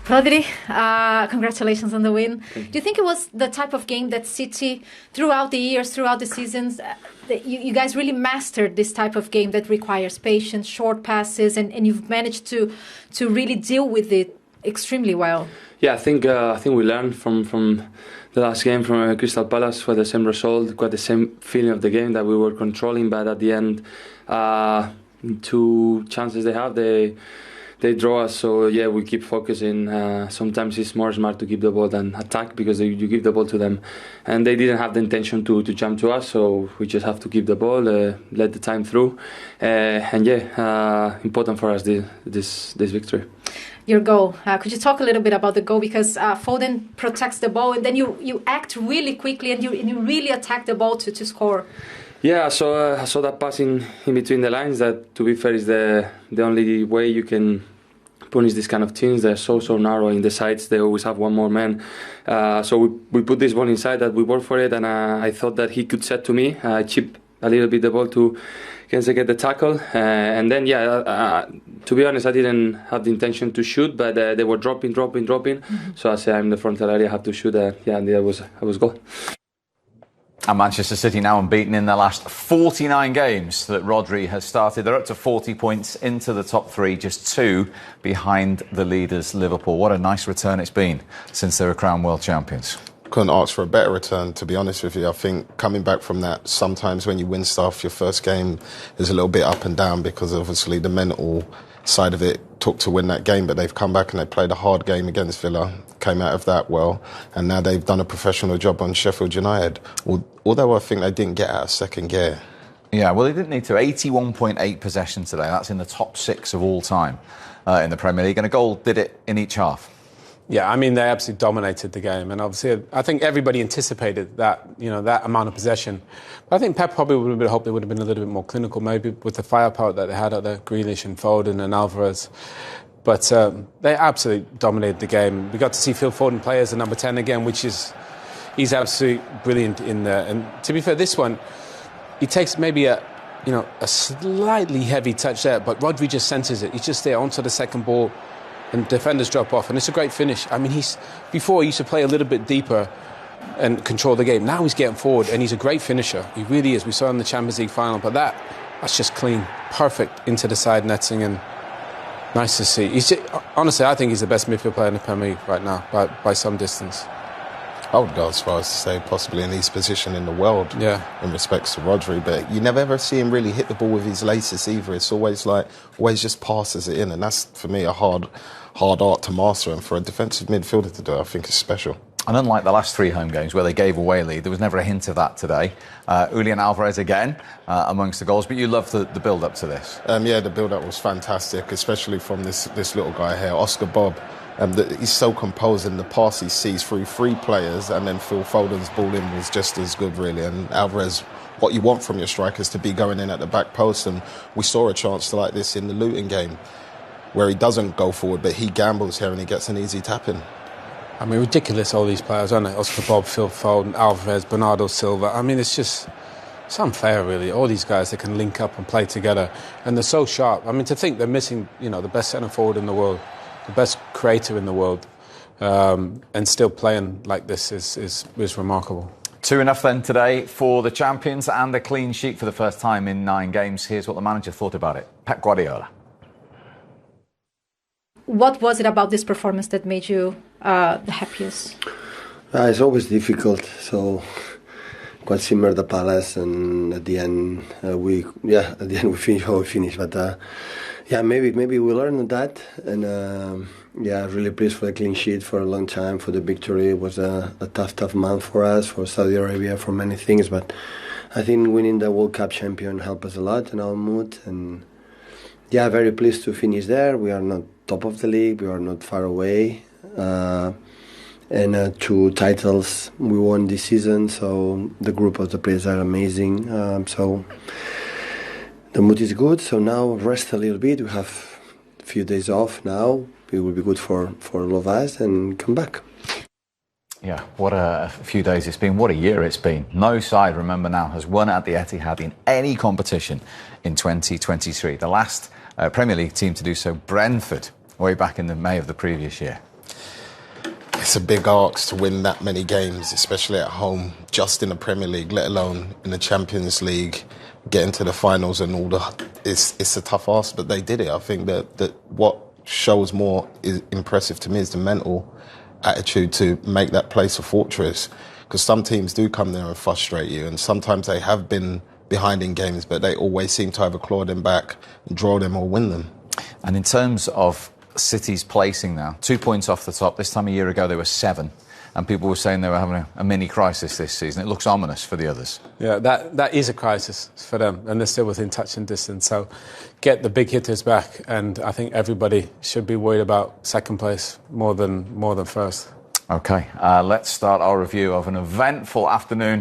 Rodri, congratulations on the win. Do you think it was the type of game that City, throughout the years, throughout the seasons, you guys really mastered this type of game that requires patience, short passes, and you've managed to really deal with it extremely well? Yeah, I think we learned from the last game from Crystal Palace for the same result, got the same feeling of the game that we were controlling, but at the end, 2 chances they have, they draw us. So yeah, we keep focusing. Sometimes it's more smart to keep the ball than attack, because you give the ball to them, and they didn't have the intention to jump to us. So we just have to keep the ball, let the time through, and yeah, important for us this victory. Your goal. Could you talk a little bit about the goal? Because Foden protects the ball, and then you act really quickly, and you really attack the ball to score. Yeah, I saw that pass in between the lines. That, to be fair, is the only way you can punish these kind of teams. They're so narrow in the sides. They always have one more man. So we put this ball inside. That we worked for it, and I thought that he could set to me, chip a little bit the ball to get the tackle, and then to be honest, I didn't have the intention to shoot, but they were dropping. Mm-hmm. So I said, I'm in the frontal area, I have to shoot. And that was goal. And Manchester City now unbeaten in their last 49 games that Rodri has started. They're up to 40 points into the top 3, just 2 behind the leaders, Liverpool. What a nice return it's been since they were crowned world champions. Couldn't ask for a better return, to be honest with you. I think coming back from that, sometimes when you win stuff, your first game is a little bit up and down, because obviously the mental side of it took to win that game, but they've come back and they played a hard game against Villa, came out of that well, and now they've done a professional job on Sheffield United, although I think they didn't get out of second gear. Yeah, well, they didn't need to. 81.8 possession today. That's in the top 6 of all time in the Premier League, and a goal did it in each half. Yeah, I mean, they absolutely dominated the game, and obviously I think everybody anticipated that, that amount of possession. But I think Pep probably would have hoped they would have been a little bit more clinical, maybe with the firepower that they had out there, Grealish and Foden and Alvarez. But they absolutely dominated the game. We got to see Phil Foden play as a number 10 again, he's absolutely brilliant in there. And to be fair, this one, he takes maybe a slightly heavy touch there, but Rodri just centres it. He's just there onto the second ball, and defenders drop off, and it's a great finish. I mean, before he used to play a little bit deeper and control the game. Now he's getting forward, and he's a great finisher. He really is. We saw him in the Champions League final, but that's just clean, perfect into the side netting, and nice to see. Honestly, I think he's the best midfield player in the Premier League right now by some distance. I would go as far as to say possibly in his position in the world, in respects to Rodri, but you never ever see him really hit the ball with his laces either. It's always just passes it in, and that's, for me, a hard art to master, and for a defensive midfielder to do it, I think it's special. And unlike the last 3 home games where they gave away a lead, there was never a hint of that today. Julian Alvarez again amongst the goals, but you loved the build-up to this. Yeah, the build-up was fantastic, especially from this little guy here, Oscar Bob. He's so composed, and the pass he sees through 3 players, and then Phil Foden's ball in was just as good, really. And Alvarez, what you want from your strikers, to be going in at the back post, and we saw a chance like this in the Luton game, where he doesn't go forward, but he gambles here and he gets an easy tap in. I mean, ridiculous, all these players, aren't they? Oscar Bob, Phil Foden, Alvarez, Bernardo Silva. I mean, it's unfair, really. All these guys that can link up and play together, and they're so sharp. I mean, to think they're missing, the best centre forward in the world, the best creator in the world, and still playing like this is remarkable. 2-0 then today for the champions, and a clean sheet for the first time in 9 games. Here's what the manager thought about it. Pep Guardiola. What was it about this performance that made you the happiest? It's always difficult. So quite similar to Palace, and at the end we finish how we finish. But maybe we learned that, and really pleased for the clean sheet for a long time, for the victory. It was a tough month for us, for Saudi Arabia, for many things. But I think winning the World Cup champion helped us a lot in our mood, and very pleased to finish there. We are not top of the league, we are not far away, and 2 titles we won this season, so the group of the players are amazing, so the mood is good. So now rest a little bit, we have a few days off now, it will be good for all of us, and come back. Yeah, what a few days it's been, what a year it's been. No side, remember now, has won at the Etihad in any competition in 2023. The last Premier League team to do so, Brentford, way back in the May of the previous year. it's a big ask to win that many games, especially at home, just in the Premier League, let alone in the Champions League, getting to the finals and all the... It's a tough ask, but they did it. I think that what shows more is impressive to me is the mental attitude to make that place a fortress. Because some teams do come there and frustrate you, and sometimes they have been behind in games, but they always seem to either claw them back, draw them or win them. And in terms of City's placing now, 2 points off the top. This time a year ago they were 7, and people were saying they were having a mini crisis this season. It looks ominous for the others. Yeah, that is a crisis for them, and they're still within touching distance. So get the big hitters back, and I think everybody should be worried about second place more than first. OK, let's start our review of an eventful afternoon